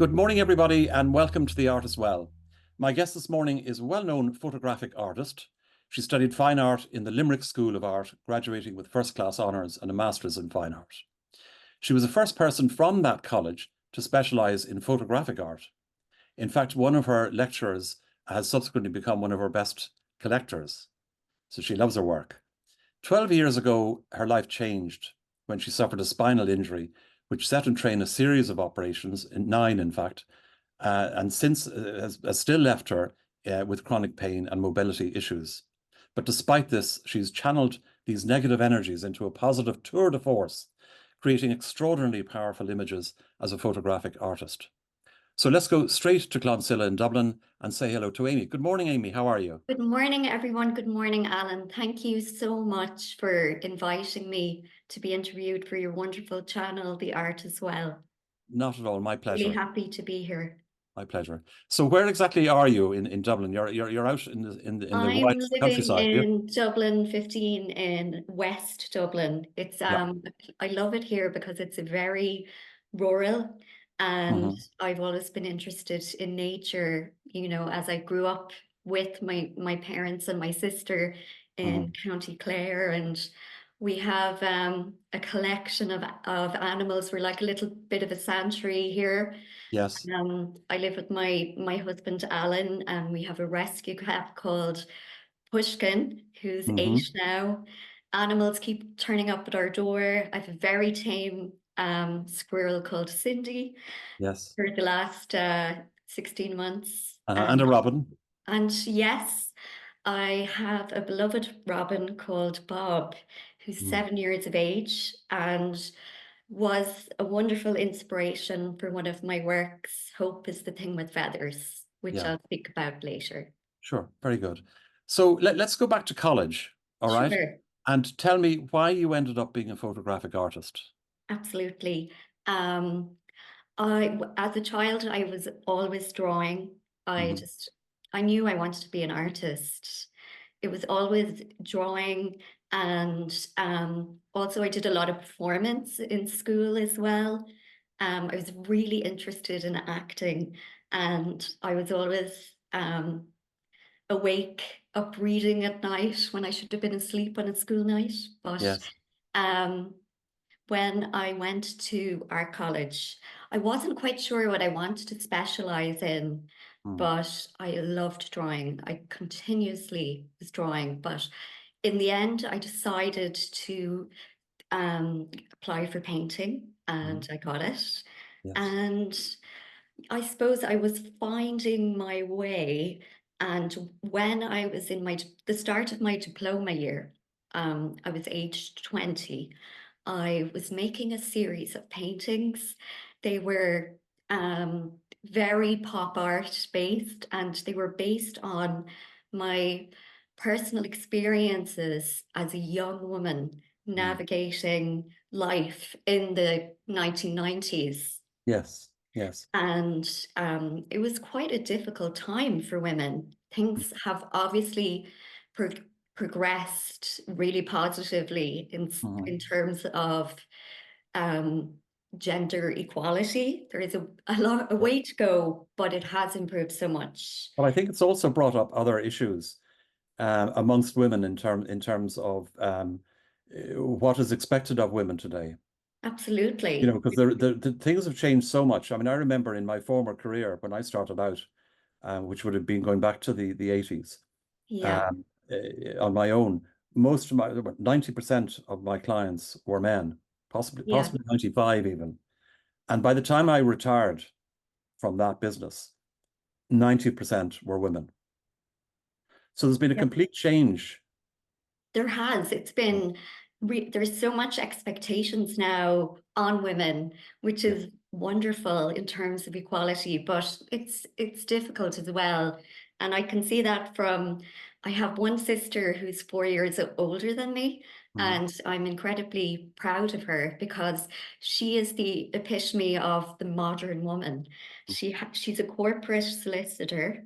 Good morning, everybody, and welcome to The Art as Well. My guest this morning is a well-known photographic artist. She studied fine art in the Limerick School of Art, graduating with first-class honours and a master's in fine art. She was the first person from that college to specialise in photographic art. In fact, one of her lecturers has subsequently become one of her best collectors, so she loves her work. 12 years ago, her life changed when she suffered a spinal injury, which set in train a series of operations, 9 in fact, and since has still left her with chronic pain and mobility issues. But despite this, she's channeled these negative energies into a positive tour de force, creating extraordinarily powerful images as a photographic artist. So let's go straight to Clonsilla in Dublin and say hello to Amy. Good morning, Amy. How are you? Good morning, everyone. Good morning, Alan. Thank you so much for inviting me to be interviewed for your wonderful channel, The Art as Well. Not at all. My pleasure. Really happy to be here. My pleasure. So where exactly are you in Dublin? You're out in the I'm wide living countryside, yeah? in Dublin 15 in West Dublin. It's Yeah. I love it here because it's a very rural, and Mm-hmm. I've always been interested in nature, as I grew up with my parents and my sister Mm-hmm. in County Clare, and we have a collection of animals. We're like a little bit of a sanctuary here. Yes. I live with my husband Alan, and we have a rescue cat called Pushkin, who's Mm-hmm. 8 now. Animals keep turning up at our door. I have a very tame squirrel called Cindy Yes. for the last 16 months. And a robin. And yes, I have a beloved robin called Bob, who's Mm. 7 years of age and was a wonderful inspiration for one of my works, Hope is the Thing with Feathers, which Yeah. I'll speak about later. Sure. Very good. So let's go back to college. All right. Sure, And tell me why you ended up being a photographic artist. absolutely. Um, as a child, I was always drawing. I Mm-hmm. just, I knew I wanted to be an artist. It was always drawing, and also I did a lot of performance in school as well. I was really interested in acting, and I was always awake, up reading at night when I should have been asleep on a school night. But Yes. um, when I went to art college, I wasn't quite sure what I wanted to specialize in, Mm. but I loved drawing. I continuously was drawing, but in the end, I decided to apply for painting, Mm. and I got it. Yes. And I suppose I was finding my way. And when I was in the start of my diploma year, I was aged 20. I was making a series of paintings. They were very pop art based, and they were based on my personal experiences as a young woman Mm. navigating life in the 1990s. Yes. Yes. And it was quite a difficult time for women. Things have obviously pro progressed really positively Mm-hmm. in terms of um, gender equality. There is a way to go, but it has improved so much. But I think it's also brought up other issues amongst women in terms of what is expected of women today. You know, Absolutely. because the things have changed so much. I mean, I remember in my former career when I started out, which would have been going back to the 80s, Yeah, um, on my own, most of my 90% of my clients were men, yeah, possibly 95 even. And by the time I retired from that business, 90% were women. So there's been a yeah. complete change. There has. It's been, there's so much expectations now on women, which Yeah. is wonderful in terms of equality, but it's difficult as well. And I can see that from, I have one sister who's 4 years older than me, Mhm. and I'm incredibly proud of her because she is the epitome of the modern woman. She's a corporate solicitor.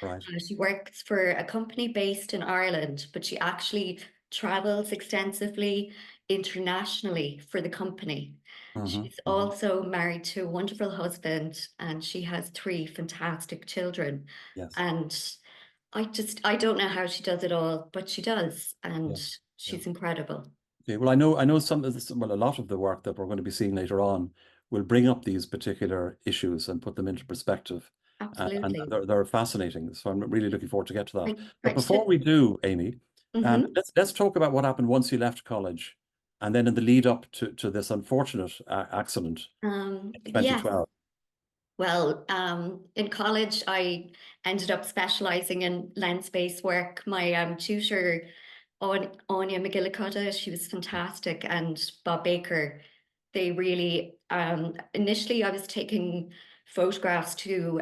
Right. She works for a company based in Ireland, but she actually travels extensively, internationally for the company. Hmm. She's Hmm. also married to a wonderful husband, and she has three fantastic children. Yes. And I don't know how she does it all, but she does, and Yeah. Yeah. she's incredible. Okay. Well, I know some of this, well, a lot of the work that we're going to be seeing later on will bring up these particular issues and put them into perspective. And Absolutely. they're fascinating. So I'm really looking forward to get to that. Right, But right. before we do, Amy, Mhm. let's talk about what happened once you left college and then in the lead up to this unfortunate accident in Yes. 2012. Well, in college, I ended up specializing in lens-based work. My tutor, Anya McGillicuddy, she was fantastic, and Bob Baker, they really, initially I was taking photographs to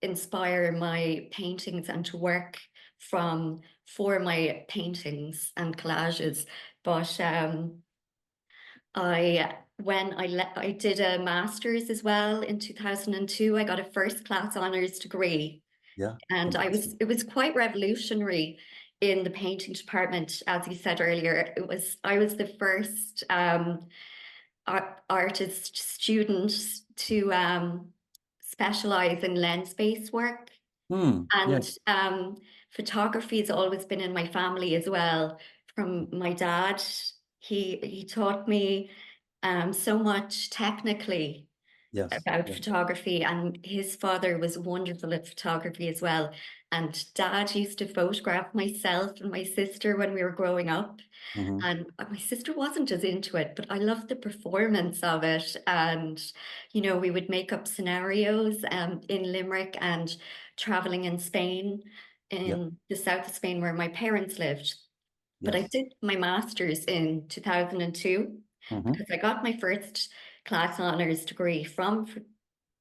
inspire my paintings and to work for my paintings and collages. But I did a master's as well in 2002. I got a first class honors degree, Yeah, and fantastic. it was quite revolutionary in the painting department. As you said earlier, I was the first artist student to specialize in lens-based work. And Yes, photography has always been in my family as well. From my dad, he taught me so much technically yes, about yes. photography, and his father was wonderful at photography as well. And dad used to photograph myself and my sister when we were growing up. Hmm. And my sister wasn't as into it, but I loved the performance of it. And, we would make up scenarios in Limerick and traveling in Spain, Yeah, in the south of Spain where my parents lived. But I yes. did my master's in 2002 Hmm. because I got my first class honors degree from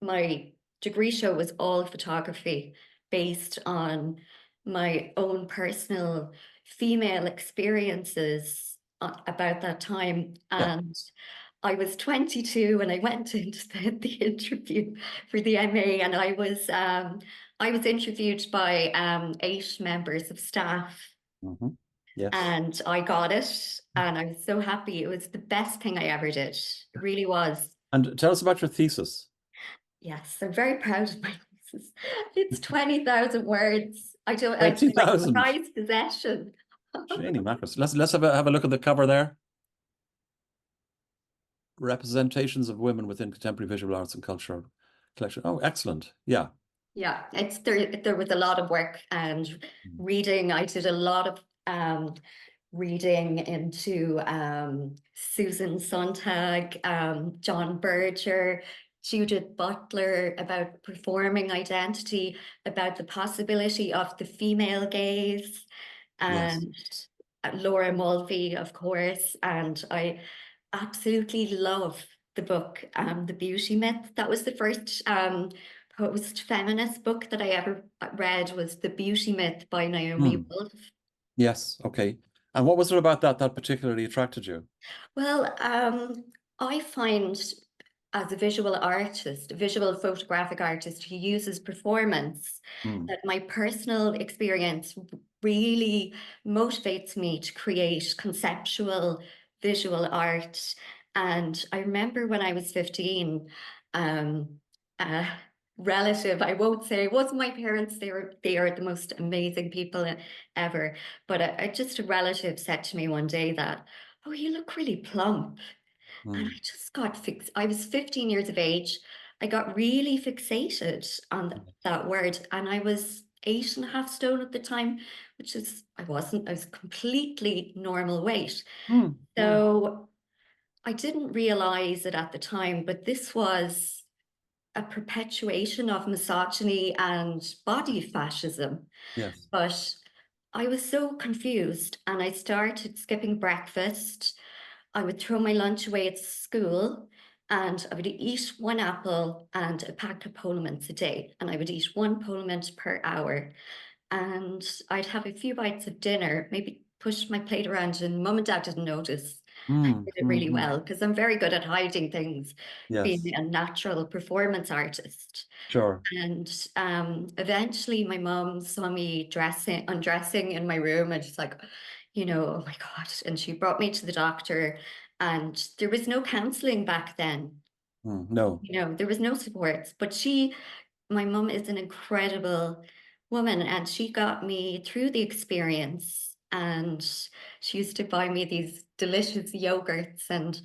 my degree show was all photography based on my own personal female experiences about that time. Yeah. And I was 22 when I went into the interview for the MA, and I was interviewed by 8 members of staff, Hmm. Yes. and I got it, and I was so happy. It was the best thing I ever did. It really was. And tell us about your thesis. Yes, I'm very proud of my thesis. It's 20,000 words. I'd say like a 20,000. prized possession. Janie Macros. Let's have a look at the cover there. Representations of women within contemporary visual arts and culture collection. Oh, excellent. Yeah. Yeah, there was a lot of work and reading. I did a lot of reading into Susan Sontag, John Berger, Judith Butler about performing identity, about the possibility of the female gaze, Yes. and Laura Mulvey, of course. And I absolutely love the book, The Beauty Myth. That was the first post-feminist book that I ever read, was The Beauty Myth by Naomi Hmm. Wolf. Yes. Okay. And what was it about that particularly attracted you? Well, I find as a visual artist, a visual photographic artist who uses performance, Hmm. that my personal experience really motivates me to create conceptual visual art. And I remember when I was 15, um, a relative, I won't say it wasn't my parents, they are the most amazing people ever, but just a relative said to me one day that, "Oh, you look really plump." And I Hmm. just got fixed. I was 15 years of age. I got really fixated on that word. And I was 8.5 stone at the time, which is, I wasn't, I was completely normal weight. Hmm. Hmm. So I didn't realize it at the time, but this was a perpetuation of misogyny and body fascism. Yes. But I was so confused, and I started skipping breakfast. I would throw my lunch away at school, and I would eat one apple and a pack of Polo Mints a day. And I would eat one Polo Mint per hour. And I'd have a few bites of dinner, maybe push my plate around, and mum and dad didn't notice. I Hmm. did it Hmm. really Hmm. well because I'm very good at hiding things, being Yes. a natural performance artist. Sure. And eventually my mom saw me undressing in my room, and she's like, oh my God. And she brought me to the doctor, and there was no counseling back then. No. There was no supports, but my mum is an incredible woman, and she got me through the experience. And she used to buy me these delicious yogurts. And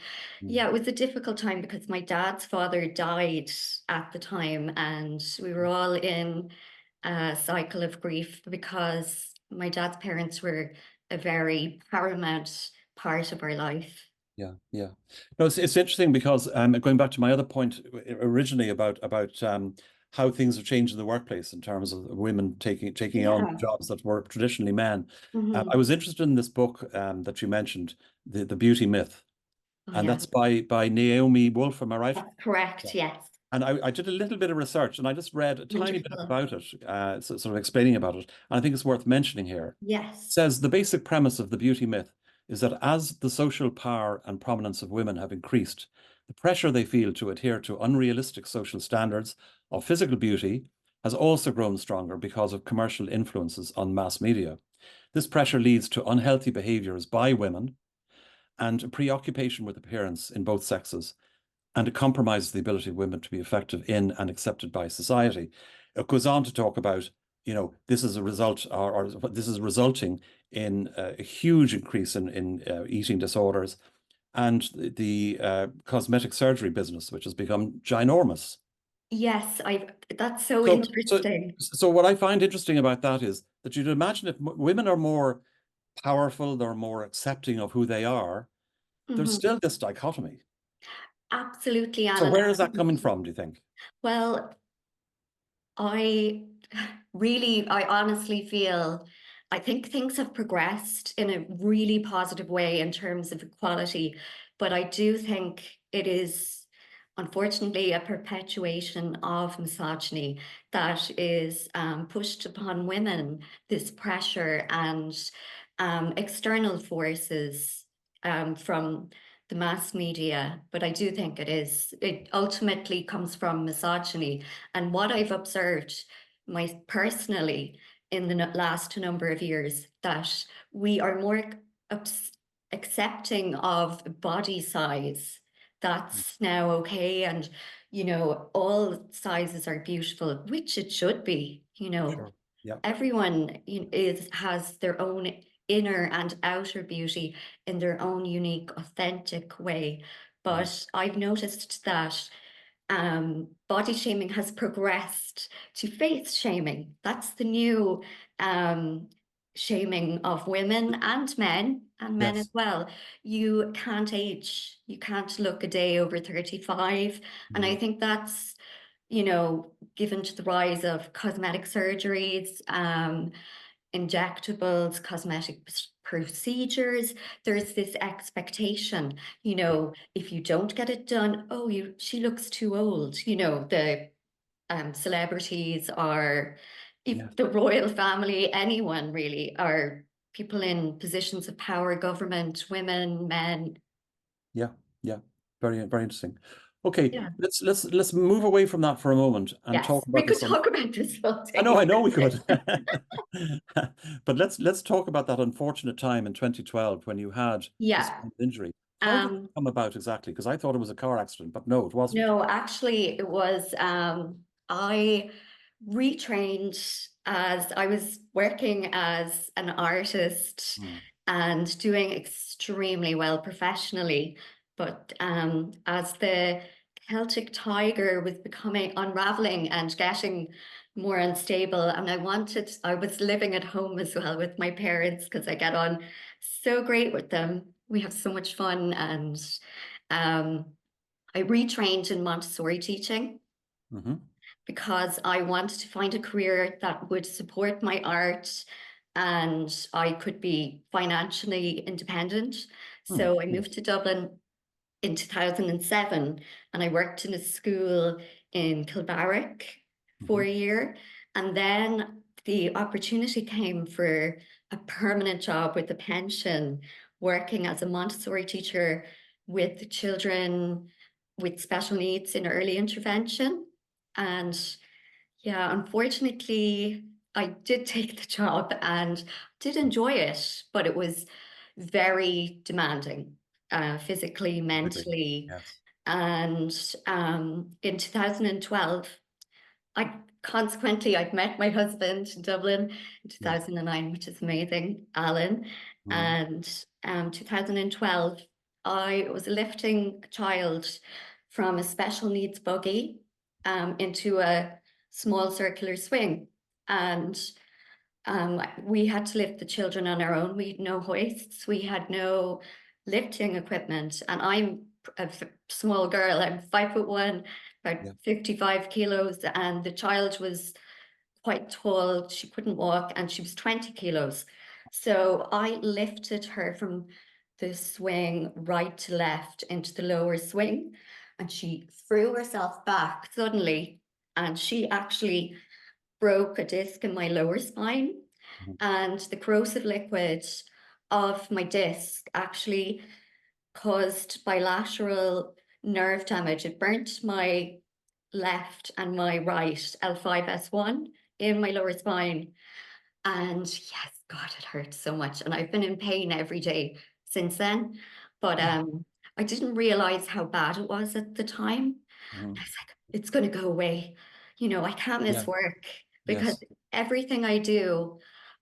Mm. yeah, it was a difficult time because my dad's father died at the time, and we were all in a cycle of grief because my dad's parents were a very paramount part of our life. Yeah, yeah. No, it's interesting because going back to my other point originally about how things have changed in the workplace in terms of women taking on Yeah. jobs that were traditionally men. I Hmm. was interested in this book that you mentioned, the Beauty Myth, Oh, and yeah. that's by Naomi Wolf. Am I right? That's Yeah. correct. Yes. And I did a little bit of research, and I just read a tiny bit Wonderful. about it, sort of explaining about it. And I think it's worth mentioning here. It Yes. says the basic premise of the beauty myth is that as the social power and prominence of women have increased, the pressure they feel to adhere to unrealistic social standards of physical beauty has also grown stronger because of commercial influences on mass media. This pressure leads to unhealthy behaviors by women and a preoccupation with appearance in both sexes, and it compromises the ability of women to be effective in and accepted by society. It goes on to talk about, this is a result, or this is resulting in a huge increase in eating disorders and the cosmetic surgery business, which has become ginormous. Yes, that's so So, so, interesting. so what I find interesting about that is that you'd imagine if women are more powerful, they're more accepting of who they are, there's Mhm. still this dichotomy. Absolutely, So Alan. where is that coming from, do you think? Well, I I honestly feel, I think things have progressed in a really positive way in terms of equality, but I do think it is unfortunately a perpetuation of misogyny that is pushed upon women, this pressure and external forces from the mass media. But I do think it ultimately comes from misogyny. And what I've observed personally in the last number of years, that we are more accepting of body size. That's now okay. And, all sizes are beautiful, which it should be. Sure. Yeah. Everyone has their own inner and outer beauty in their own unique, authentic way. Mm. But I've noticed that body shaming has progressed to face shaming. That's the new um, shaming of women and men as Yes. well. You can't age, you can't look a day over 35. And I Mm. think that's, given to the rise of cosmetic surgeries, injectables, cosmetic procedures, there's this expectation, Yeah. if you don't get it done, oh, she looks too old. The celebrities are, if Yes. the royal family, anyone really, are people in positions of power, government, women, men. Yeah. Yeah. Very, very interesting. Okay, Yeah. let's move away from that for a moment and Yes, talk we about could this on. talk about this all I day. know we could. But let's talk about that unfortunate time in 2012 when you had the Yeah. spinal injury. How did it Um, come about exactly? Because I thought it was a car accident, but no, it wasn't. No, actually, it was I retrained as I was working as an artist Hmm. and doing extremely well professionally. But as the Celtic tiger was becoming unraveling and getting more unstable, and I was living at home as well with my parents because I get on so great with them. We have so much fun, and um I retrained in Montessori teaching Hmm. because I wanted to find a career that would support my art and I could be financially independent. Hmm. So I moved Yes. to Dublin in 2007 and I worked in a school in Kilbarrack for Hmm. a year. And then the opportunity came for a permanent job with a pension, working as a Montessori teacher with children with special needs in early intervention. And yeah, unfortunately, I did take the job and did enjoy it, but it was very demanding, physically, Typically. mentally. Yes. And in 2012, I'd met my husband in Dublin in Yes. 2009, which is amazing, Alan. Mhm. And 2012, I was lifting a child from a special needs buggy into a small circular swing. And we had to lift the children on our own. We had no hoists, we had no lifting equipment. And I'm a small girl, I'm 5'1", about Yeah. 55 kilos, and the child was quite tall. She couldn't walk, and she was 20 kilos. So I lifted her from the swing right to left into the lower swing, and she threw herself back suddenly, and she actually broke a disc in my lower spine, Mhm. and the corrosive liquid of my disc actually caused bilateral nerve damage. It burnt my left and my right L5S1 in my lower spine. And yes, God, it hurt so much. And I've been in pain every day since then. But I didn't realize how bad it was at the time. I Mhm. was like, it's going to go away. I can't Yeah. miss work because Yes. everything I do,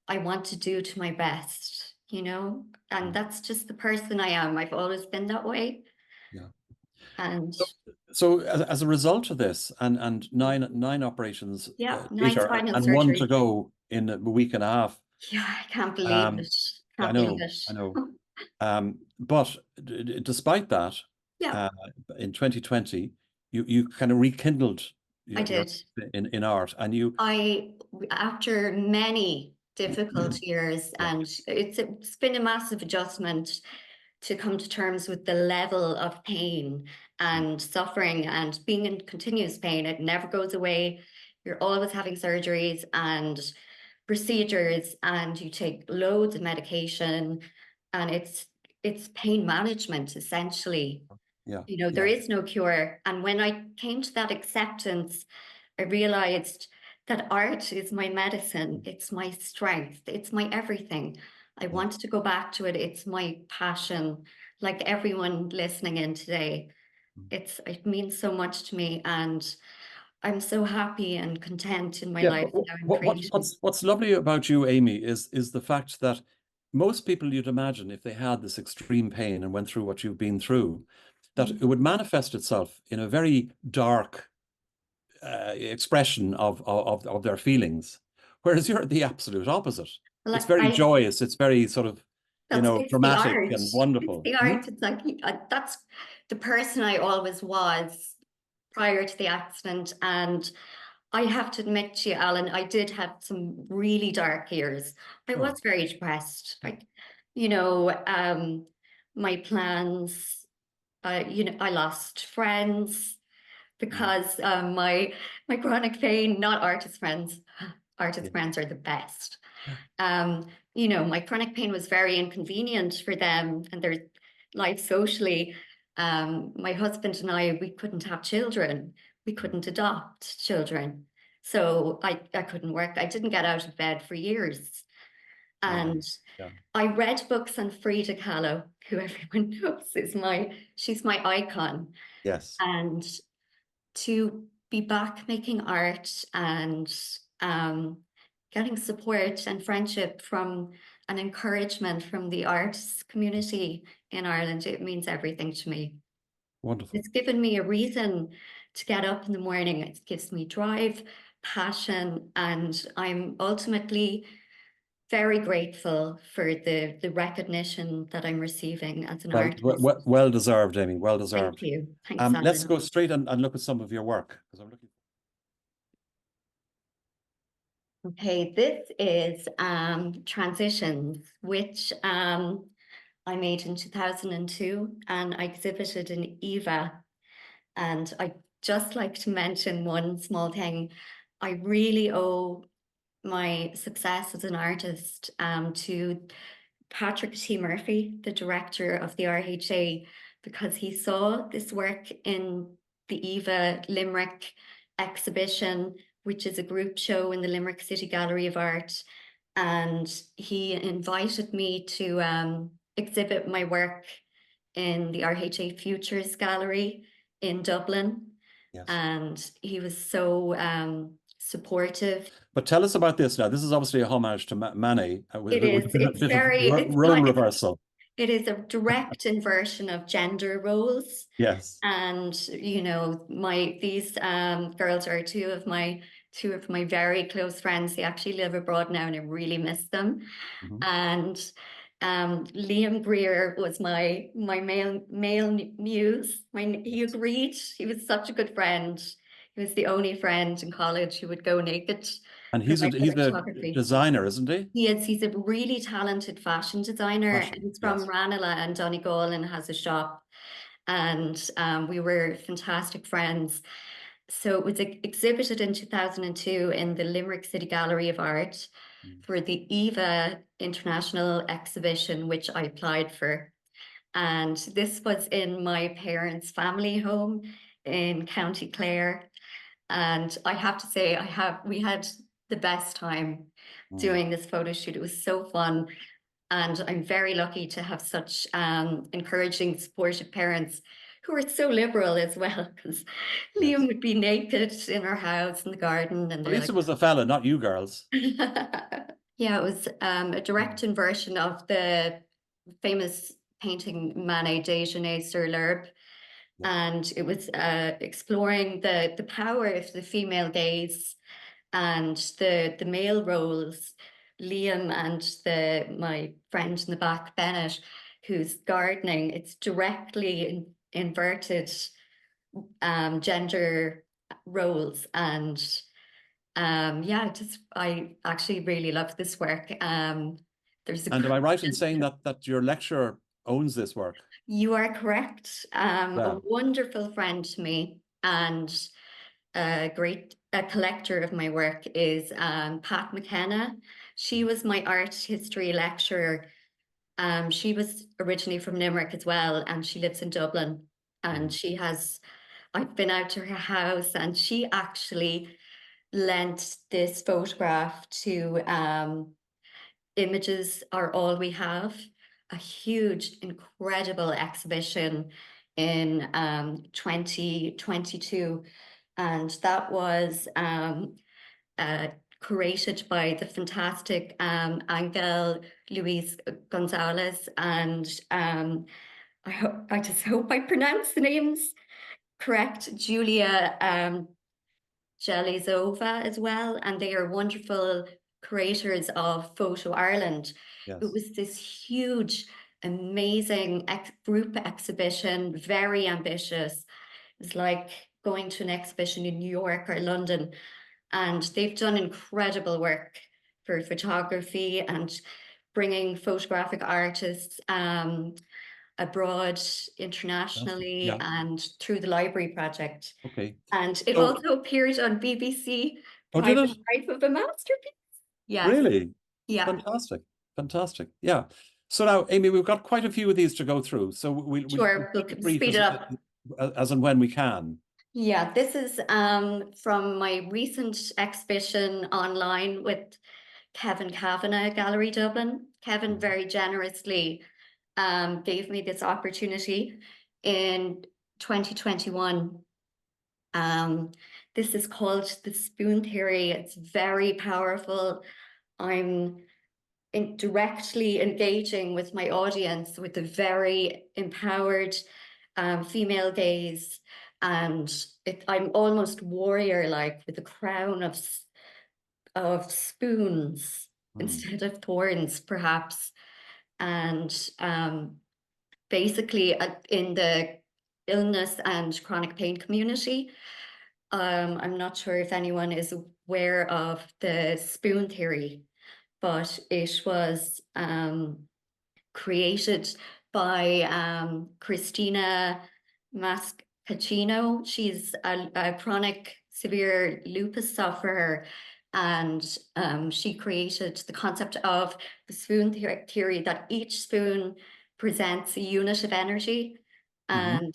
I want to do to my best, and Mhm. that's just the person I am. I've always been that way. Yeah. And So, so as a result of this, and nine operations yeah, 9 later, spinal and one to surgery. go in a week and a half. Yeah, I can't believe Um, it. I Can't believe know, it. I know. But despite that, Yeah, uh, in 2020, you kind of rekindled I your did. in art, and you. After many difficult years, Yeah. and it's been a massive adjustment to come to terms with the level of pain and suffering and being in continuous pain. It never goes away. You're always having surgeries and procedures, and you take loads of medication, and it's pain management essentially. Yeah. There Yeah. is no cure. And when I came to that acceptance, I realized that art is my medicine, it's my strength, it's my everything. I Yeah. want to go back to it. It's my passion. Like everyone listening in today, it means so much to me, and I'm so happy and content in my Yeah, life but now and creating. what's lovely about you, Amy, is the fact that most people you'd imagine, if they had this extreme pain and went through what you've been through, that it would manifest itself in a very dark expression of their feelings, whereas you're the absolute opposite. It's Like very joyous. It's very sort of, it's the dramatic art. and It's wonderful. the art. It's like that's the person I always was prior to the accident. And I have to admit to you, Alan, I did have some really dark years. I Sure. was very depressed. Yeah. My plans, I lost friends Mm. because my chronic pain, not artist friends. Yeah. Artist friends are the best. Yeah. My chronic pain was very inconvenient for them and their life socially. My husband and we couldn't have children. We couldn't adopt children. So I couldn't work. I didn't get out of bed for years. Wow. And Yeah. I read books on Frida Kahlo, who everyone knows she's my icon. Yes. And to be back making art and um, getting support and friendship from and encouragement from the arts community in Ireland, it means everything to me. Wonderful. It's given me a reason to get up in the morning. It gives me drive, passion, and I'm ultimately very grateful for the recognition that I'm receiving as an artist. Well deserved, Amy. Well Thank deserved. you. Thanks, Let's Alan. go straight and look at some of your work because I'm looking. Okay, this is Transitions, which I made in 2002 and I exhibited in Eva. And I just like to mention one small thing. I really owe my success as an artist to Patrick T. Murphy, the director of the RHA, because he saw this work in the Eva Limerick exhibition which is a group show in the Limerick City Gallery of Art. And he invited me to exhibit my work in the RHA Futures Gallery in Dublin. Yes. And he was so supportive. But tell us about this now. This is obviously a homage to Manet It is. with a It's bit of very. It's role like reversal. it is a direct inversion of gender roles. Yes. And you know, these girls are two of my very close friends. They actually live abroad now, and I really miss them. Mhm. And Liam Greer was my male muse. He agreed. He was such a good friend. He was the only friend in college who would go naked And for he's my a photography. designer, isn't he? He's a really talented fashion designer. Fashion, He's from yes. Ranelagh and Donegal and has a shop. And we were fantastic friends. So it was exhibited in 2002 in the Limerick City Gallery of Art for the EVA International Exhibition, which I applied for. And this was in my parents' family home in County Clare. And I have to say, we had the best time doing this photo shoot. It was so fun. And I'm very lucky to have such encouraging, supportive parents who are so liberal as well, because Yes. Liam would be naked in our house in the garden. And At they're least like, it was a fella, not you girls. yeah, it was a direct inversion of the famous painting Manet Déjeuner sur l'herbe. Yeah. And it was exploring the power of the female gaze and the male roles. Liam and my friend in the back, Bennett, who's gardening, it's directly inverted gender roles. And yeah, I actually really love this work. There's a And am I right in saying that your lecturer owns this work? You are correct. A Yeah. wonderful friend to me and a collector of my work is Pat McKenna. She was my art history lecturer. She was originally from Limerick as well, and she lives in Dublin. And I've been out to her house, and she actually lent this photograph to Images Are All We Have, a huge, incredible exhibition in 2022. And that was created by the fantastic Angel Luis Gonzalez. And I just hope I pronounce the names correct. Julia Jelizova as well. And they are wonderful creators of Photo Ireland. Yes. It was this huge, amazing group exhibition, very ambitious. It was like going to an exhibition in New York or London. And they've done incredible work for photography and bringing photographic artists abroad, internationally, Yeah. and through the library project. Okay. And it So, also appeared on BBC, did Private it? Life of a Masterpiece. Yes. Really? Yeah. Fantastic. Fantastic. Yeah. So now, Amy, we've got quite a few of these to go through. So we'll Sure. keep We'll it brief speed it up. as and when we can. Yeah, this is from my recent exhibition online with Kevin Kavanagh Gallery Dublin. Kevin very generously gave me this opportunity in 2021. This is called the spoon theory. It's very powerful. I'm directly engaging with my audience with a very empowered female gaze. And I'm almost warrior-like with a crown of spoons instead of thorns, perhaps. And basically, in the illness and chronic pain community, I'm not sure if anyone is aware of the spoon theory, but it was created by Christina Mascacino. She's a chronic severe lupus sufferer, and she created the concept of the spoon theory, that each spoon presents a unit of energy. And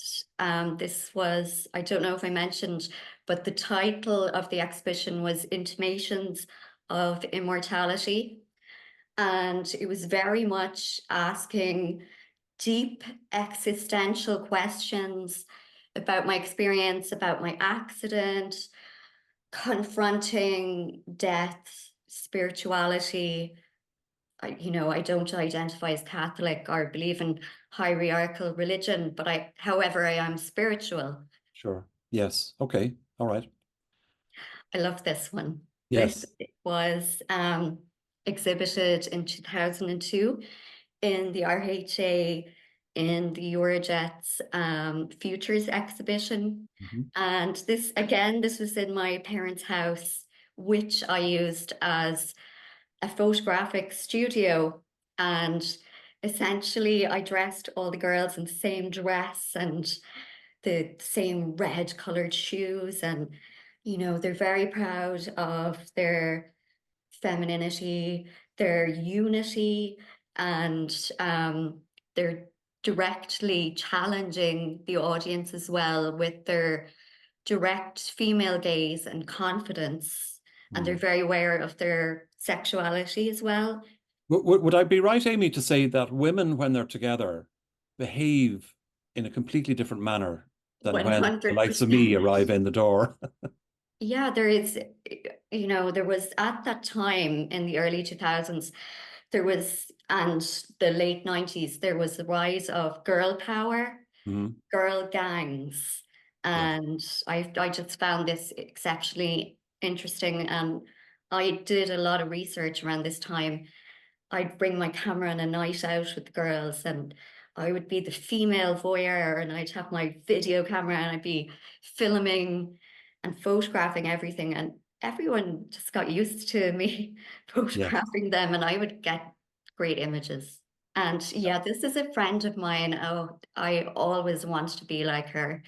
this was, I don't know if I mentioned, but the title of the exhibition was Intimations of Immortality. And it was very much asking deep existential questions about my experience, about my accident, confronting death, spirituality. I don't identify as Catholic or believe in hierarchical religion, but however, I am spiritual. Sure. Yes. Okay. All right. I love this one. This Yes. was exhibited in 2002 in the RHA in the Eurojets Futures exhibition. Mhm. And this was in my parents' house, which I used as a photographic studio. And essentially, I dressed all the girls in the same dress and the same red colored shoes. And, they're very proud of their femininity, their unity, and they're directly challenging the audience as well with their direct female gaze and confidence. And they're Mm. very aware of their sexuality as well. Would I be right, Amy, to say that women, when they're together, behave in a completely different manner than when the likes of me 100%. arrive in the door? Yeah, there was at that time in the early 2000s, and the late 90s, there was the rise of girl power, Mhm. girl gangs. Yes. And I just found this exceptionally interesting. And I did a lot of research around this time. I'd bring my camera on a night out with the girls, and I would be the female voyeur, and I'd have my video camera and I'd be filming and photographing everything. And everyone just got used to me Yes. photographing them, and I would get great images. And yeah, this is a friend of mine. Oh, I always want to be like her.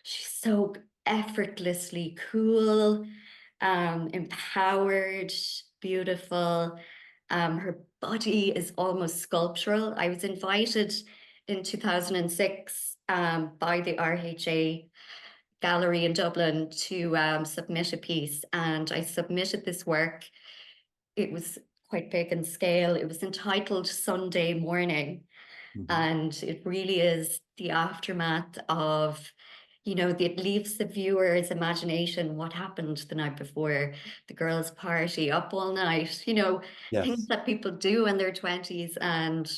She's so effortlessly cool, empowered, beautiful. Her body is almost sculptural. I was invited in 2006 by the RHA gallery in Dublin to submit a piece, and I submitted this work. It was quite big in scale. It was entitled Sunday Morning, Mhm. and it really is the aftermath of, it leaves the viewer's imagination what happened the night before, the girls' party, up all night, things Yes. that people do in their 20s. And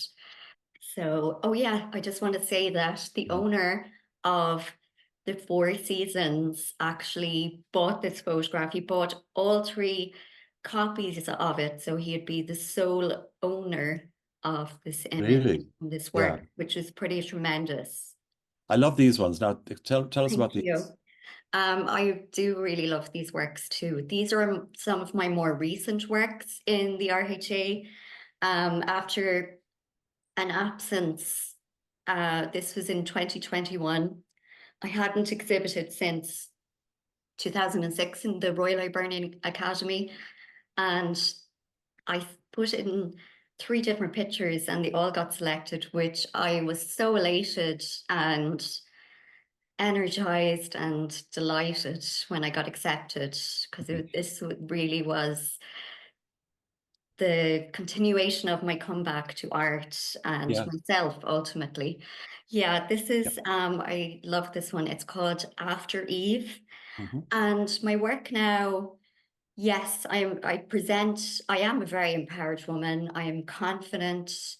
so, oh yeah, I just want to say that the Mhm. owner of the Four Seasons actually bought this photograph. He bought all three copies of it. So he'd be the sole owner of this image Really? and this Yeah. work, which is pretty tremendous. I love these ones. Now, tell us Thank about you. these. I do really love these works too. These are some of my more recent works in the RHA. After an absence, this was in 2021. I hadn't exhibited since 2006 in the Royal Hibernian Academy, and I put in three different pictures and they all got selected, which I was so elated and energized and delighted when I got accepted, because Mhm. this really was the continuation of my comeback to art and Yeah. myself ultimately. Yeah, this Yeah. is I love this one. It's called After Eve. Mhm. And my work now, yes, I am a very empowered woman. I am confident,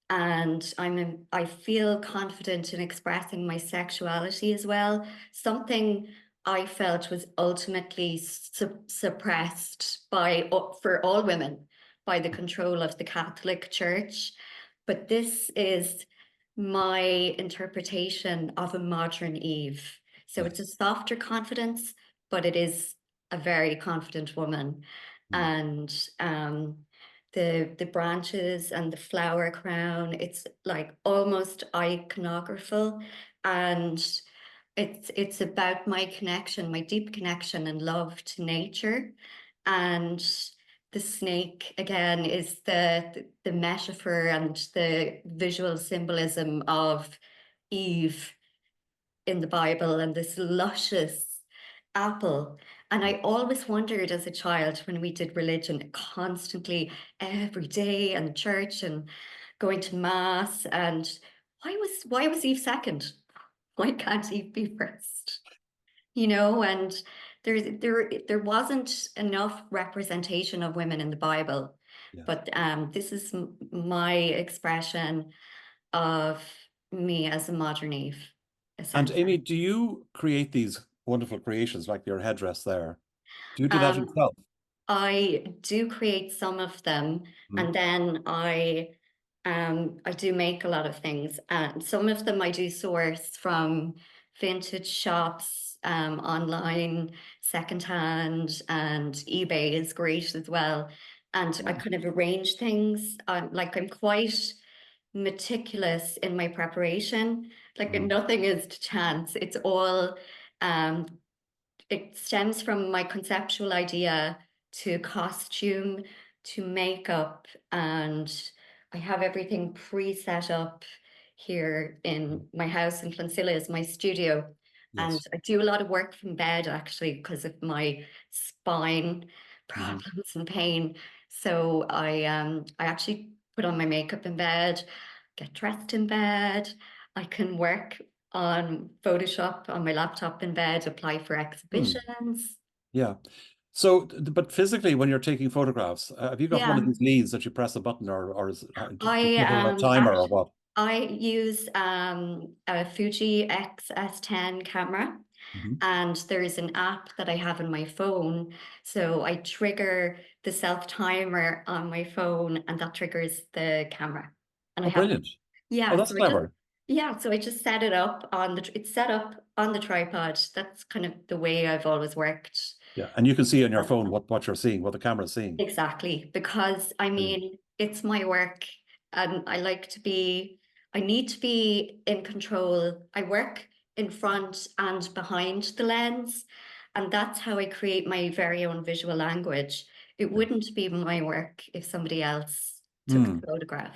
and I feel confident in expressing my sexuality as well. Something I felt was ultimately suppressed for all women by the control of the Catholic Church. But this is my interpretation of a modern Eve. So it's a Yes. softer confidence, but it is a very confident woman. Mm. And the branches and the flower crown, it's like almost iconographical. And it's about my connection, my deep connection and love to nature. And the snake again is the metaphor and the visual symbolism of Eve in the Bible, and this luscious apple. And I always wondered as a child when we did religion constantly every day and church and going to mass, and why was Eve second? Why can't Eve be first? And there wasn't enough representation of women in the Bible. Yes. But this is my expression of me as a modern Eve, And essentially. Amy, do you create these wonderful creations like your headdress there? Do you do that Um, yourself? I do create some of them, Mm. and then I do make a lot of things. And some of them I do source from vintage shops, online, secondhand, and eBay is great as well. And I Yeah. kind of arrange things. Like I'm quite meticulous in my preparation. Like Mhm. nothing is to chance. It's all um, it stems from my conceptual idea to costume to makeup, and I have everything pre-set up here in my house in Clonsilla is my studio. And Yes. I do a lot of work from bed actually because of my spine Mhm. problems and pain. So I actually put on my makeup in bed, get dressed in bed. I can work on Photoshop on my laptop in bed, apply for Hmm. exhibitions. Yeah. So, but physically, when you're taking photographs, have you got one of Yeah, these leads that you press a button, do you I put it on a timer or actually what? I use a Fuji XS10 camera, Mhm. and there is an app that I have on my phone. So I trigger the self timer on my phone, and that triggers the camera. And I Oh, have brilliant. Oh, Yeah, that's clever. so I just set it up it's set up on the tripod. That's kind of the way I've always worked. Yeah. And you can see on your phone what you're seeing, what the camera's seeing. Exactly, because I Brilliant. mean, it's my work and I need to be in control. I work in front and behind the lens, and that's how I create my very own visual language. It Yes. wouldn't be my work if somebody else took Hmm. the photograph.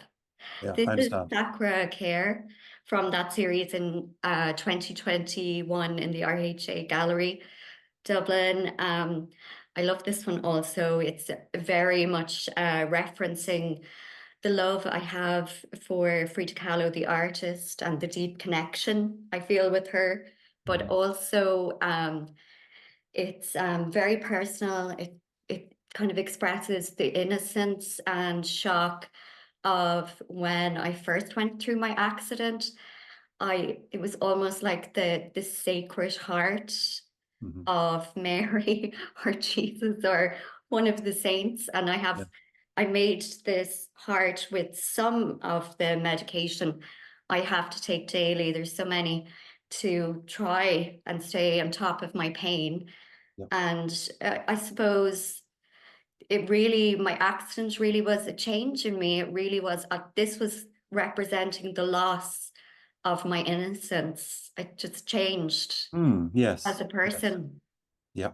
Yeah, This I is understand. Sakari Care from that series in 2021 in the RHA Gallery, Dublin. I love this one also. It's very much referencing the love I have for Frida Kahlo, the artist, and the deep connection I feel with her. But Mhm. also, it's very personal. It kind of expresses the innocence and shock of when I first went through my accident. It was almost like the sacred heart Mhm. of Mary or Jesus or one of the saints. And Yeah. I made this heart with some of the medication I have to take daily. There's so many to try and stay on top of my pain. Yeah. And I suppose my accident really was a change in me. It really was, this was representing the loss of my innocence. I just changed as Yes. a Yes. person. Yeah.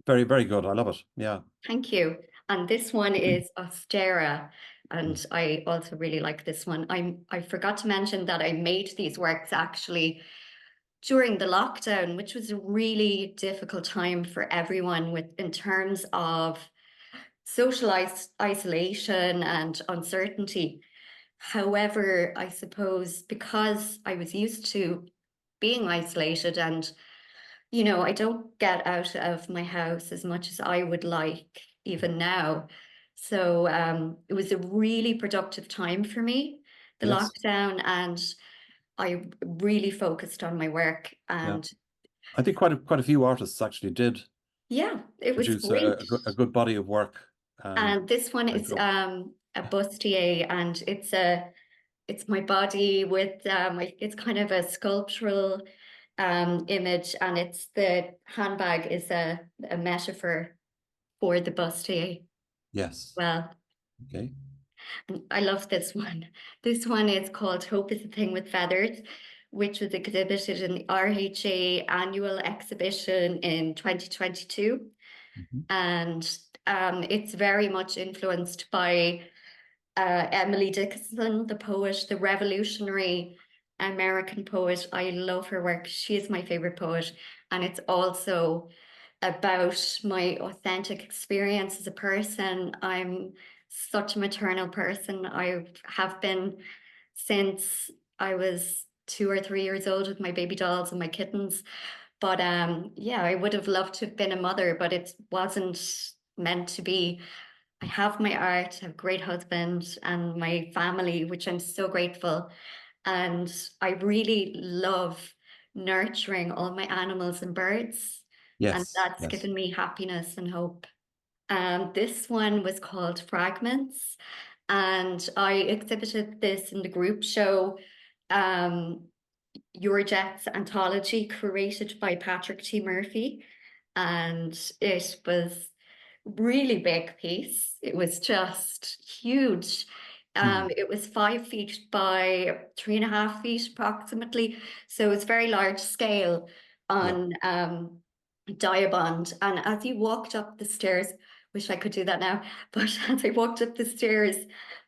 Very, very good. I love it. Yeah. Thank you. And this one is Aera. Mm. And I also really like this one. I forgot to mention that I made these works actually during the lockdown, which was a really difficult time for everyone in terms of social isolation and uncertainty. However, I suppose because I was used to being isolated and I don't get out of my house as much as I would like even now. So it was a really productive time for me, the Yes. lockdown, and I really focused on my work. Yeah. And I think quite a few artists actually did yeah, it was produce great. a good body of work. And this one Very is good. a bustier, and it's my body with it's kind of a sculptural image, and it's the handbag is a metaphor for the bustier. Yes. Well, Okay. I love this one. This one is called Hope is a Thing with Feathers, which was exhibited in the RHA annual exhibition in 2022. Mhm. And it's very much influenced by Emily Dickinson, the poet, the revolutionary. American poet. I love her work. She is my favorite poet. And it's also about my authentic experience as a person. I'm such a maternal person. I have been since I was 2 or 3 years old with my baby dolls and my kittens. But yeah, I would have loved to have been a mother, but it wasn't meant to be. I have my art, I have a great husband and my family, which I'm so grateful. And I really love nurturing all my animals and birds. And Yes, that's yes. given me happiness and hope. This one was called Fragments. And I exhibited this in the group show, um, Your Jet's anthology, curated by Patrick T. Murphy. And it was really big piece. It was just huge. Mm. It was 5 feet by 3.5 feet approximately. So it's very large scale Yeah. on Diabond. And as you walked up the stairs, wish I could do that now, but as I walked up the stairs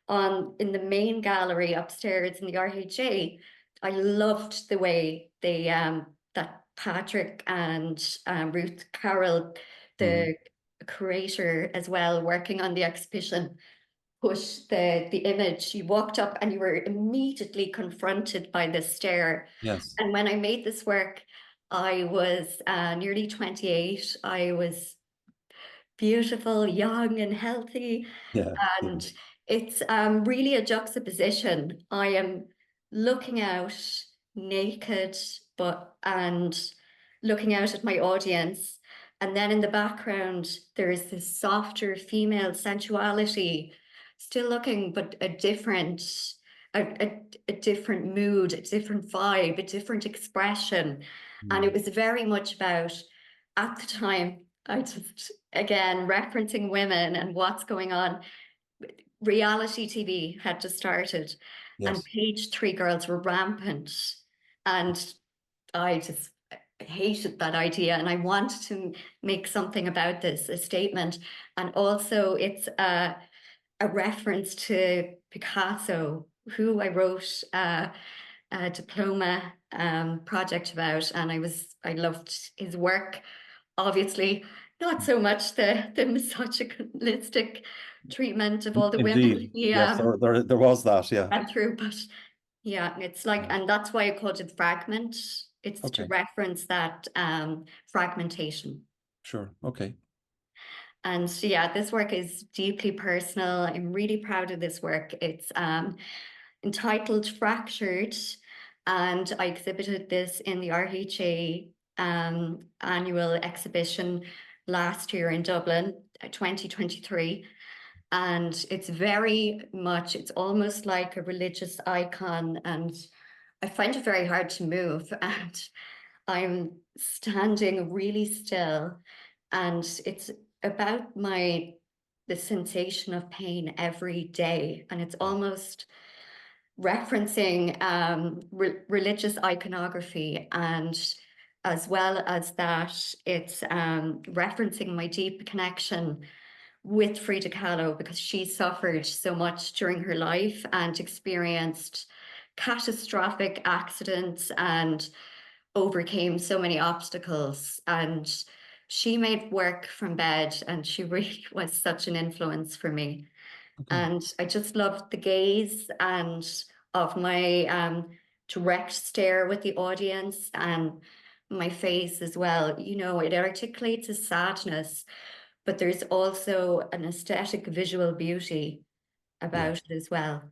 on in the main gallery upstairs in the RHA, I loved the way they that Patrick and Ruth Carroll, Mm. the curator as well, working on the exhibition, push the image. You walked up and you were immediately confronted by the stair. Yes. And when I made this work, I was nearly 28. I was beautiful, young, and healthy. Yeah. Yeah. And it's really a juxtaposition. I am looking out naked, but and looking out at my audience. And then in the background, there is this softer female sensuality, still looking, but a different mood, a different vibe, a different expression. And it Mm. was very much about, at the time, I just, again, referencing women and what's going on. Reality TV had just started, and Yes. page three girls were rampant. And I just hated that idea. And I wanted to make something about this, a statement. And also, it's a reference to Picasso, who I wrote a diploma project about. And I loved his work. Obviously, not so much the misogynistic treatment of all the women Indeed. he Yes, there was that. Yeah. went through, but yeah, it's like, Yeah. and that's why I called it Fragment. It's to Okay. reference that fragmentation. Sure. Okay. And so, yeah, this work is deeply personal. I'm really proud of this work. It's entitled Fractured, and I exhibited this in the RHA annual exhibition last year in Dublin, 2023. And it's very much, it's almost like a religious icon. And I find it very hard to move. And I'm standing really still. And it's about the sensation of pain every day. And it's Yeah. almost referencing religious iconography, and as well as that, it's referencing my deep connection with Frida Kahlo, because she suffered so much during her life and experienced catastrophic accidents and overcame so many obstacles. And she made work from bed, and she really was such an influence for me. Okay. And I just loved the gaze and of my direct stare with the audience, and my face as well. You know, it articulates a sadness, but there's also an aesthetic visual beauty Yeah. about it as well.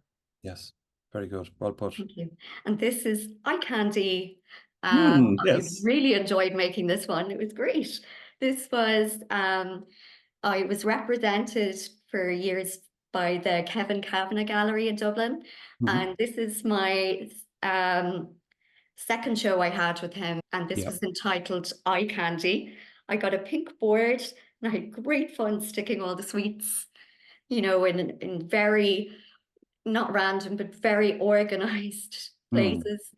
Yes. Very good. Well put. Thank you. And this is Eye Candy. I Yes. really enjoyed making this one. It was great. This was, I was represented for years by the Kevin Kavanagh Gallery in Dublin. Hmm. And this is my second show I had with him. And this Yeah. was entitled Eye Candy. I got a pink board and I had great fun sticking all the sweets, you know, in very, not random, but very organized Mm. places.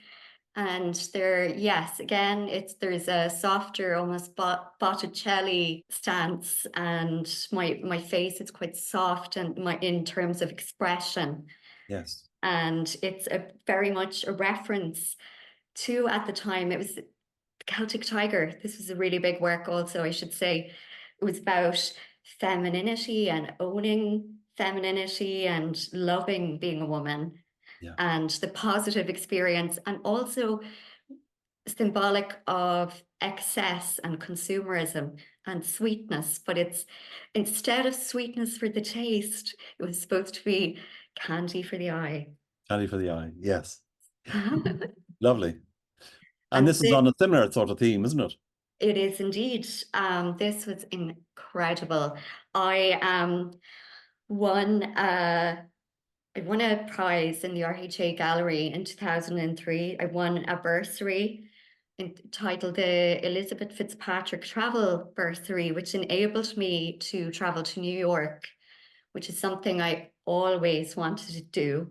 And yes, again, there's a softer, almost Botticelli stance, and my face is quite soft and in terms of expression. Yes. And it's very much a reference to, at the time, it was the Celtic Tiger. This was a really big work also, I should say. It was about femininity and owning femininity and loving being a woman Yeah. and the positive experience, and also symbolic of excess and consumerism and sweetness. But it's, instead of sweetness for the taste, it was supposed to be candy for the eye. Candy for the eye. Yes. And Lovely. And this is on a similar sort of theme, isn't it? it is indeed. This was incredible. I won I won a prize in the RHA Gallery in 2003. I won a bursary entitled the Elizabeth Fitzpatrick Travel Bursary, which enabled me to travel to New York, which is something I always wanted to do.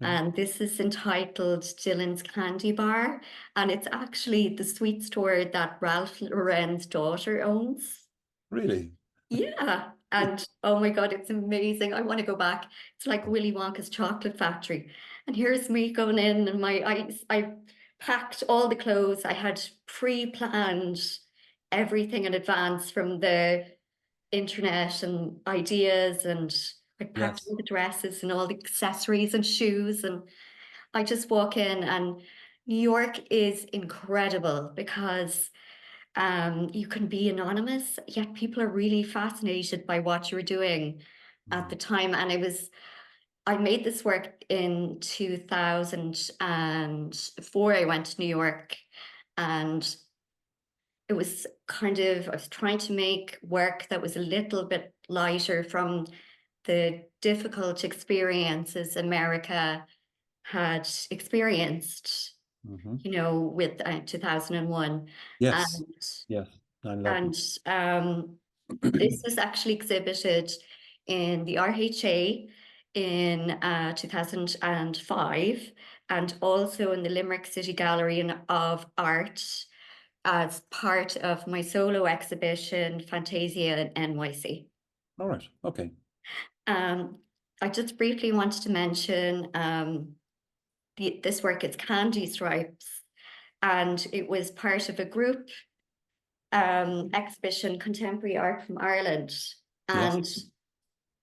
Okay. And this is entitled Dylan's Candy Bar. And it's actually the sweet store that Ralph Lauren's daughter owns. Really? Yeah. And oh my God, it's amazing. I want to go back. It's like Willy Wonka's chocolate factory. And here's me going in, and I packed all the clothes. I had pre-planned everything in advance from the internet and ideas, and I packed Yes. all the dresses and all the accessories and shoes. And I just walk in, and New York is incredible because you can be anonymous, yet people are really fascinated by what you're doing at Mm. the time. And I made this work in 2004. I went to New York, and it was I was trying to make work that was a little bit lighter from the difficult experiences America had experienced, Hmm. with 2001. Yes. And Yes. 9/11. and this was actually exhibited in the RHA in 2005, and also in the Limerick City Gallery of Art as part of my solo exhibition, Fantasia in NYC. All right. Okay. Um, I just briefly wanted to mention this work, it's Candy Stripes, and it was part of a group exhibition, Contemporary Art from Ireland. Yes. And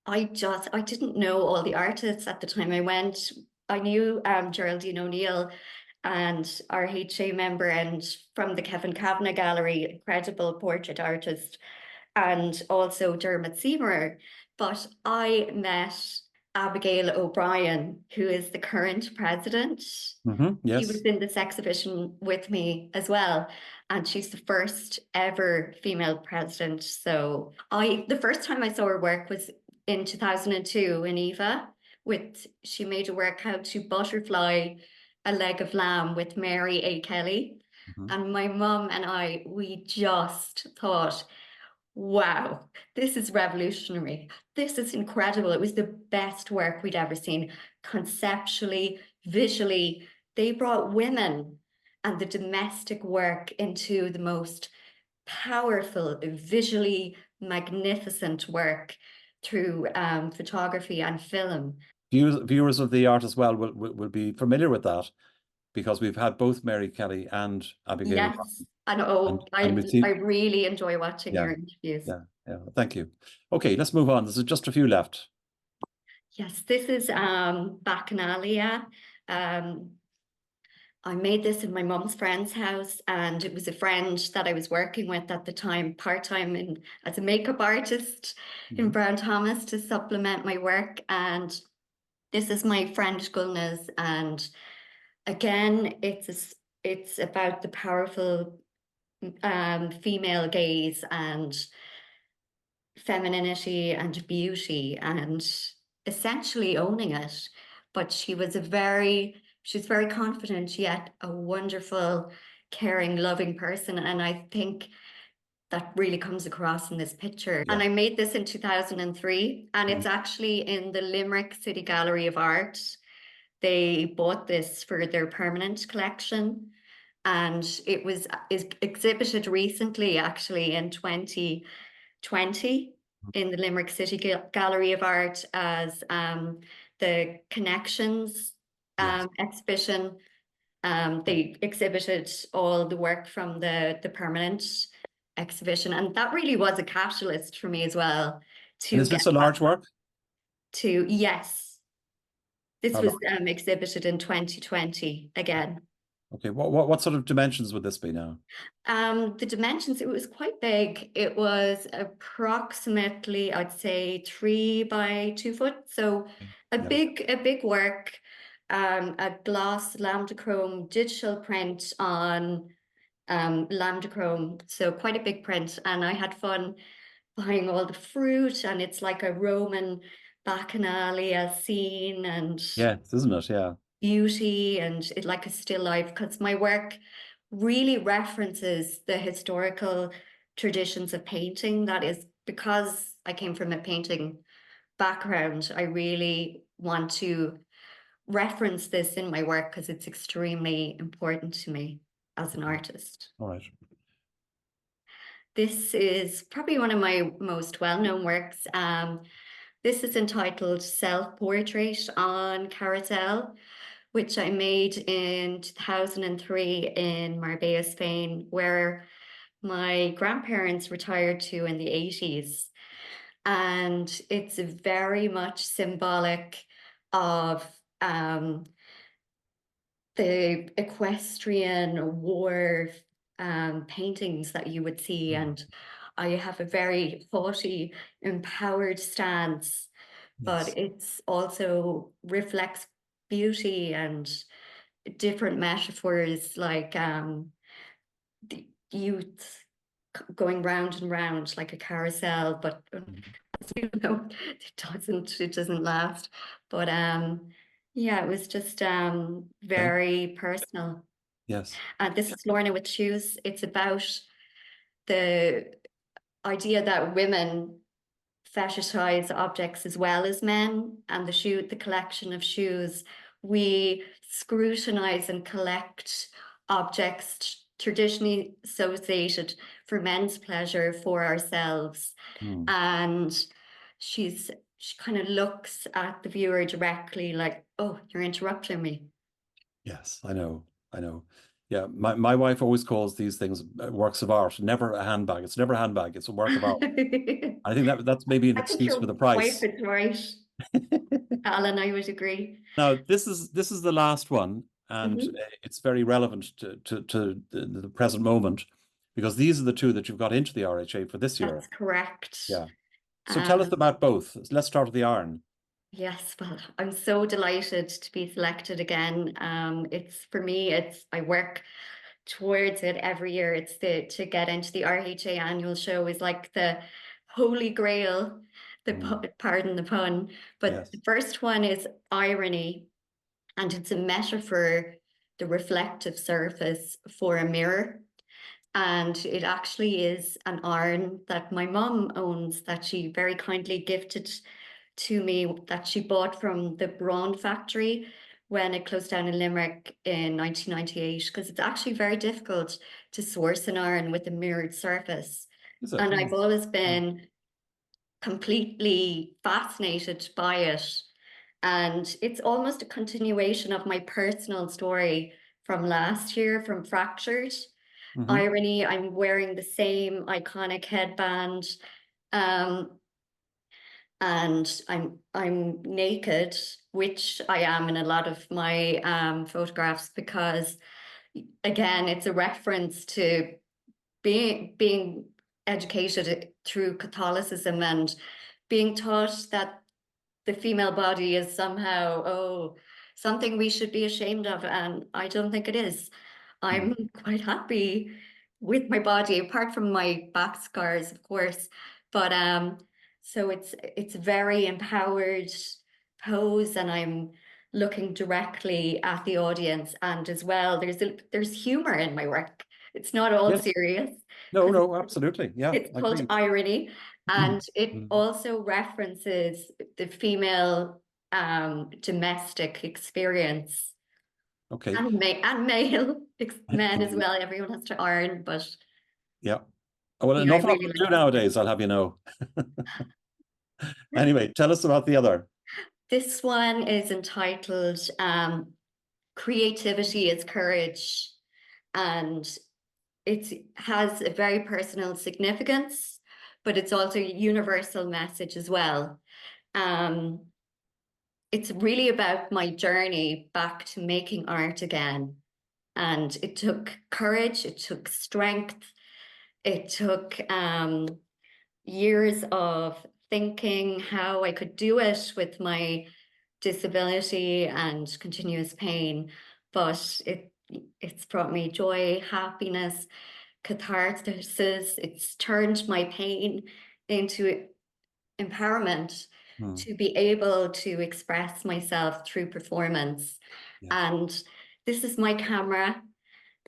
I didn't know all the artists at the time I went. I knew Geraldine O'Neill and RHA member, and from the Kevin Kavanagh Gallery, incredible portrait artist, and also Dermot Seymour. But I met Abigail OBrien, who is the current president. She was Yes. in this exhibition with me as well, and she's the first ever female president. So the first time I saw her work was in 2002 in Eva. She made a work how to butterfly a leg of lamb with Mary A. Kelly. Hmm. And my mum and we just thought, wow, this is revolutionary. This is incredible. It was the best work we'd ever seen, conceptually, visually. They brought women and the domestic work into the most powerful, visually magnificent work through photography and film. Viewers of the art as well will be familiar with that because we've had both Mary Kelly and Abigail Yes, O'Brien, and and we I see. really enjoy watching Yeah. your interviews. Yeah. Yeah. Thank you. Okay, let's move on. There's just a few left. Yes, this is Bacchanalia. Um, I made this in my mum's friend's house, and it was a friend that I was working with at the time, part-time as a makeup artist in Mhm. Brown Thomas to supplement my work. And this is my friend Gulnaz, and again, it's about the powerful female gaze and femininity and beauty, and essentially owning it. But she's very confident, yet a wonderful, caring, loving person. And I think that really comes across in this picture. Yeah. And I made this in 2003, and it's Mhm. actually in the Limerick City Gallery of Art. They bought this for their permanent collection. and is exhibited recently, actually, in 2020 in the Limerick City Gallery of Art as the Connections Yes. exhibition. They exhibited all the work from the permanent exhibition, and that really was a catalyst for me as well And to is get this a back large work? to, yes, this How was large? exhibited in 2020 again. Okay. What sort of dimensions would this be now? The dimensions, it was quite big. It was approximately, I'd say, 3 by 2 foot. So Yeah. a big work, a gloss lambda chrome digital print on lambda chrome. So quite a big print. And I had fun buying all the fruit, and it's like a Roman bacchanalia scene and Yes, isn't it? Yeah. beauty, and it like a still life, because my work really references the historical traditions of painting. That is because I came from a painting background. I really want to reference this in my work because it's extremely important to me as an artist. All right. This is probably one of my most well-known works. This is entitled Self-Portrait on Carousel, which I made in 2003 in Marbella, Spain, where my grandparents retired to in the 80s. And it's very much symbolic of the equestrian war paintings that you would see. Mm. And I have a very haughty, empowered stance, Yes. but it's also reflects beauty and different metaphors, like the youth going round and round like a carousel, but Mhm. as you know, it doesn't last. But yeah, it was just Okay. very personal. Yes. This is Lorna with Shoes. It's about the idea that women fetishize objects as well as men, and the collection of shoes. We scrutinize and collect objects traditionally associated for men's pleasure for ourselves. Mm. And she kind of looks at the viewer directly like, oh, you're interrupting me. Yes, I know. I know. Yeah, my wife always calls these things works of art, never a handbag. It's never a handbag, it's a work of art. I I think that's maybe an think excuse for your the wife price. is right, Alan. I would agree. Now, this is the last one, and Mhm. it's very relevant to the present moment because these are the two that you've got into the RHA for this year. That's correct. Yeah. So tell us Um, about both. Let's start with the iron. yes, well, I'm so delighted to be selected again. It's for me, I work towards it every year. It's to get into the RHA annual show is like the holy grail, Mm. pardon the pun. But Yes. the first one is irony, and it's a metaphor, the reflective surface for a mirror. And it actually is an iron that my mum owns that she very kindly gifted to me, that she bought from the Brawn factory when it closed down in Limerick in 1998, because it's actually very difficult to source an iron with a mirrored surface. Is it? And Hmm. I've always Hmm. been completely fascinated by it. And it's almost a continuation of my personal story from last year, from Fractured. Mm-hmm. Irony, I'm wearing the same iconic headband. Um, and I'm naked, which I am in a lot of my photographs, because again, it's a reference to being educated through Catholicism and being taught that the female body is somehow, oh, something we should be ashamed of, and I don't think it is. Mm. I'm quite happy with my body, apart from my back scars, of course. But so it's a very empowered pose, and I'm looking directly at the audience. And as well, there's humor in my work. It's not all Yes. serious No, because no, absolutely. Yeah, it's I called agree. irony, and it Mm. also references the female domestic experience. Okay. And male, men as Indeed. well. Everyone has to earn, but Yeah. Well, an yeah, I awful lot really to do like nowadays, I'll have you know. it. Anyway, tell us about the other. This one is entitled Creativity is Courage, and it has a very personal significance, but it's also a universal message as well. Um, it's really about my journey back to making art again. And it took courage, it took strength, it took years of thinking how I could do it with my disability and continuous pain. But it's brought me joy, happiness, catharsis. It's turned my pain into empowerment Hmm. to be able to express myself through performance. Yes. And this is my camera,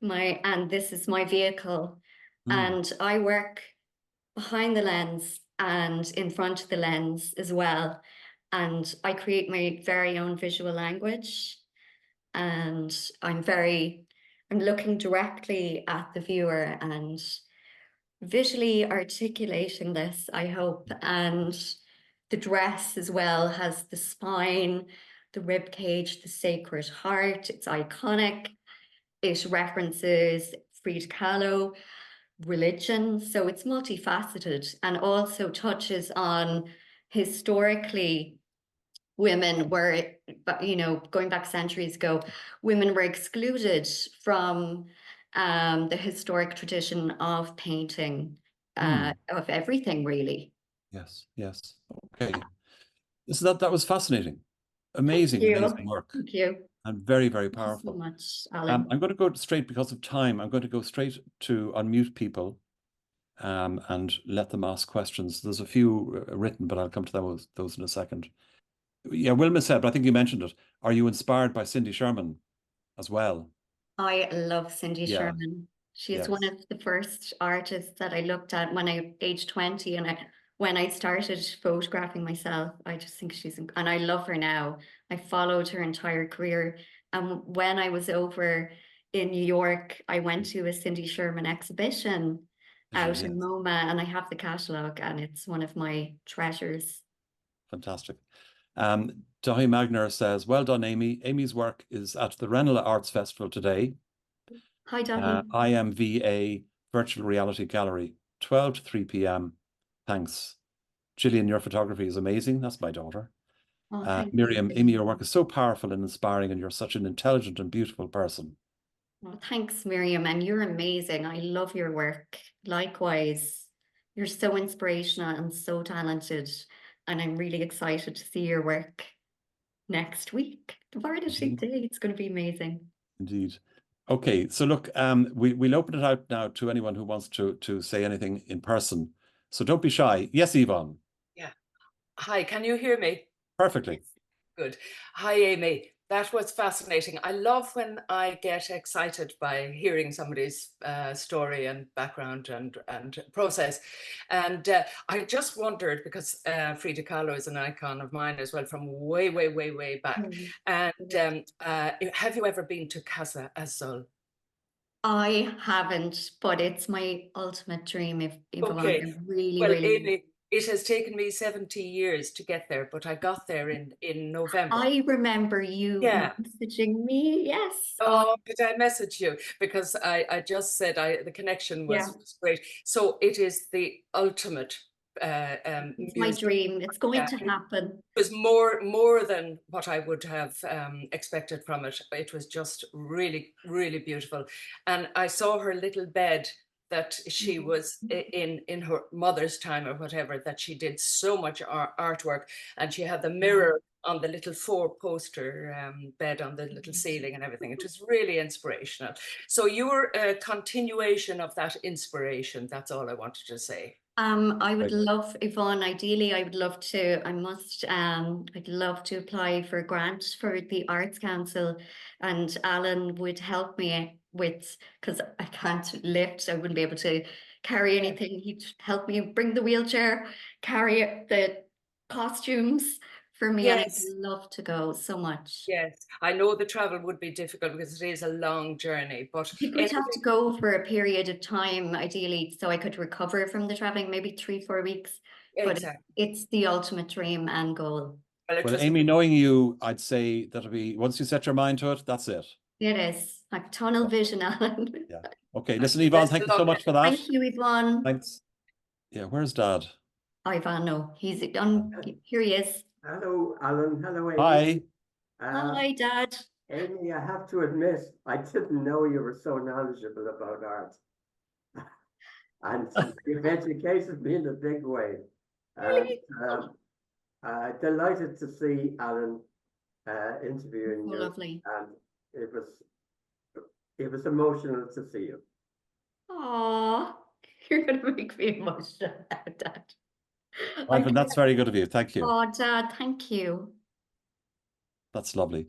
and this is my vehicle. Hmm. And I work behind the lens and in front of the lens as well. And I create my very own visual language. And I'm looking directly at the viewer and visually articulating this, I hope. And the dress as well has the spine, the rib cage, the Sacred Heart. It's iconic. It references Frida Kahlo, religion. So it's multifaceted and also touches on historically women were, going back centuries ago, women were excluded from the historic tradition of painting, Hmm. of everything really. Yes. Yes. Okay. So that was fascinating. Thank Amazing, amazing you. work, Thank you. and very, very Thank you so powerful. much, Alan. I'm going to go straight because of time. I'm going to go straight to unmute people and let them ask questions. There's a few written, but I'll come to those in a second. Yeah, Wilma said, but I think you mentioned it. Are you inspired by Cindy Sherman as well? I love Cindy Yeah, Sherman. She is one yes, of the first artists that I looked at when I aged 20, and when I started photographing myself. I just think and I love her now. I followed her entire career. And when I was over in New York, I went to a Cindy Sherman exhibition did you? out Yes, in MoMA, and I have the catalogue, and it's one of my treasures. fantastic. Dahi Magner says, well done, Amy. Amy's work is at the Ranelagh Arts Festival today. Hi, Dahi. IMVA Virtual Reality Gallery, 12 to 3 p.m. Thanks. Gillian, your photography is amazing. That's my daughter. Oh, thank Miriam, Amy, you. your work is so powerful and inspiring, and you're such an intelligent and beautiful person. Well, thanks, Miriam, and you're amazing. I love your work. Likewise, you're so inspirational and so talented, and I'm really excited to see your work next week. The Partnership Indeed. Day, it's going to be amazing. Indeed. Okay, so look, we'll open it out now to anyone who wants to say anything in person. So don't be shy. Yes, Yvonne. Yeah. Hi, can you hear me? Perfectly. Good. Hi, Amy. That was fascinating. I love when I get excited by hearing somebody's story and background and process. And I just wondered, because Frida Kahlo is an icon of mine as well from way, way, way, way back. Mm. And have you ever been to Casa Azul? I haven't, but it's my ultimate dream, if Yvonne. Okay. I really, Well, really. Amy, it has taken me 70 years to get there, but I got there in November. I remember you Yeah. messaging me. Yes. Oh, did I message you? Because I just said the connection Yeah. was great. So it is the ultimate It's my music. dream. It's going Yeah, to happen. it was more than what I would have expected from it. It was just really, really beautiful. And I saw her little bed that she was in her mother's time or whatever, that she did so much artwork, and she had the mirror on the little four-poster bed on the little ceiling and everything. It was really inspirational. So you were a continuation of that inspiration. That's all I wanted to say. I would Very good. love, Yvonne, ideally, I'd love to apply for a grant for the Arts Council, and Alan would help me with, because I can't lift, I wouldn't be able to carry anything. He'd help me bring the wheelchair, carry the costumes for me, and I'd Yes, love to go so much. yes. I know the travel would be difficult because it is a long journey, but I think we'd have to go for a period of time, ideally, so I could recover from the traveling, maybe 3-4 weeks. But exactly. it's the ultimate dream and goal. Well, it Well, was Amy, knowing you, I'd say that'll be, once you set your mind to it, that's it. It is like tunnel vision, Alan. Yeah. Okay. Listen, Yvonne, best thank of you so luck. much for that. Thank you, Yvonne. Thanks. Yeah, where's Dad? Ivan, no, he's on. Here he is. Hello, Alan. Hello, Amy. Hi. Hi, Dad. Amy, I have to admit, I didn't know you were so knowledgeable about art. And you've educated me in a big way. Really? Delighted to see Alan interviewing So you. lovely. And it was emotional to see you. Aw, you're gonna make me emotional, Dad. Ivan, that's very good of you. Thank you. Oh, Dad, thank you. That's lovely.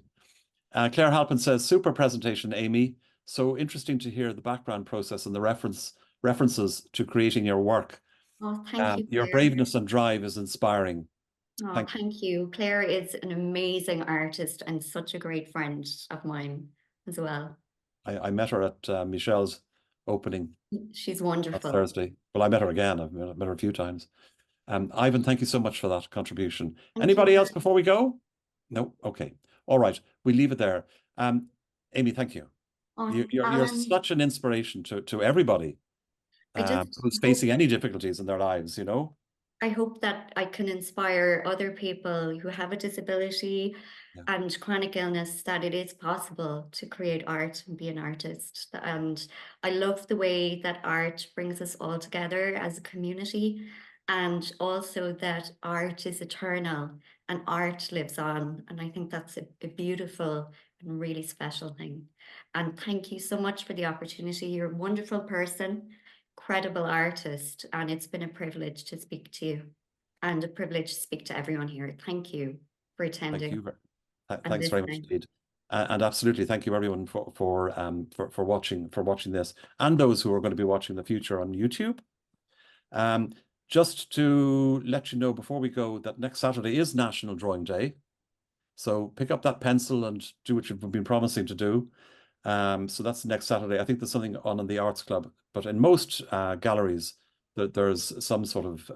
Claire Halpin says, super presentation, Amy. So interesting to hear the background process and the references to creating your work. Oh, thank you, Your Claire. braveness and drive is inspiring. Oh, thank you. Claire is an amazing artist and such a great friend of mine as well. I met her at Michelle's opening She's on wonderful. Thursday. Well, I met her again. I've met her a few times. Ivan, thank you so much for that contribution. Thank Anybody you. else before we go? No? Okay. All right. We leave it there. Amy, thank you. Oh, You're Alan, such an inspiration to everybody I just who's hope- facing any difficulties in their lives, you know? I hope that I can inspire other people who have a disability Yeah. and chronic illness that it is possible to create art and be an artist. And I love the way that art brings us all together as a community, and also that art is eternal and art lives on. And I think that's a beautiful and really special thing. And thank you so much for the opportunity. You're a wonderful person, incredible artist, and it's been a privilege to speak to you and a privilege to speak to everyone here. Thank you for attending. Thank you. and Thanks very much listening. indeed. And absolutely, thank you everyone for watching this, and those who are going to be watching the future on YouTube. Just to let you know before we go that next Saturday is National Drawing Day. So pick up that pencil and do what you've been promising to do. So that's next Saturday. I think there's something on in the Arts Club, but in most galleries, there's some sort of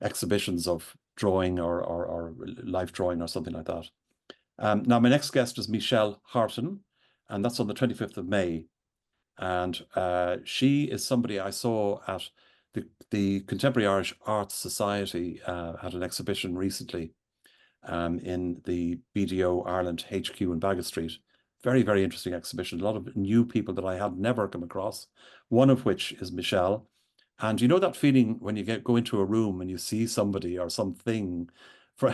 exhibitions of drawing or life drawing or something like that. Now, my next guest is Michelle Harton, and that's on the 25th of May. And she is somebody I saw at the Contemporary Irish Arts Society had an exhibition recently in the BDO Ireland HQ in Baggot Street. Very, very interesting exhibition. A lot of new people that I had never come across, one of which is Michelle. And you know that feeling when you go into a room and you see somebody or something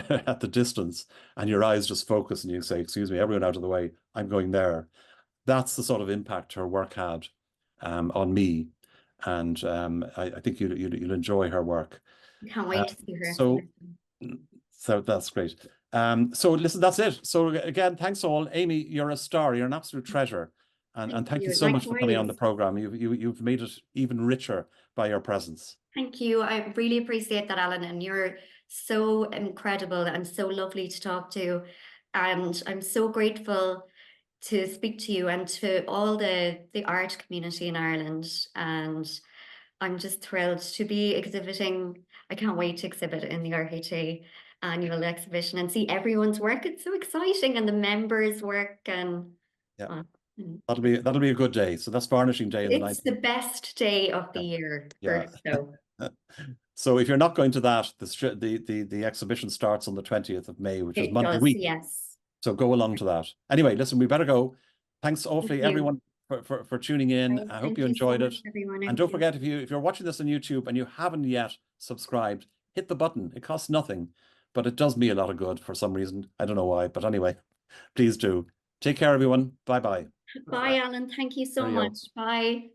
at the distance and your eyes just focus and you say, excuse me, everyone out of the way, I'm going there. That's the sort of impact her work had on me. And I think you'll enjoy her work. Can't wait to see her. So that's great. So listen, that's it. So again, thanks all. Amy, you're a star. You're an absolute treasure. And thank you so much for coming on the program. You've made it even richer by your presence. Thank you. I really appreciate that, Alan. And you're so incredible and so lovely to talk to. And I'm so grateful to speak to you and to all the art community in Ireland. And I'm just thrilled to be exhibiting. I can't wait to exhibit in the RHA annual exhibition and see everyone's work. It's so exciting, and the members' work, and yeah, that'll be a good day. So that's Varnishing Day. It's the best day of the year. Yeah. So. So if you're not going to that, the exhibition starts on the 20th of May, which is Monday week. Yes. So go along to that. Anyway, listen, we better go. Thanks awfully, everyone, for tuning in. I hope you enjoyed it. And don't forget, if you're watching this on YouTube and you haven't yet subscribed, hit the button. It costs nothing, but it does me a lot of good for some reason. I don't know why, but anyway, please do. Take care, everyone. Bye-bye. Bye, Alan. Thank you so much. Bye.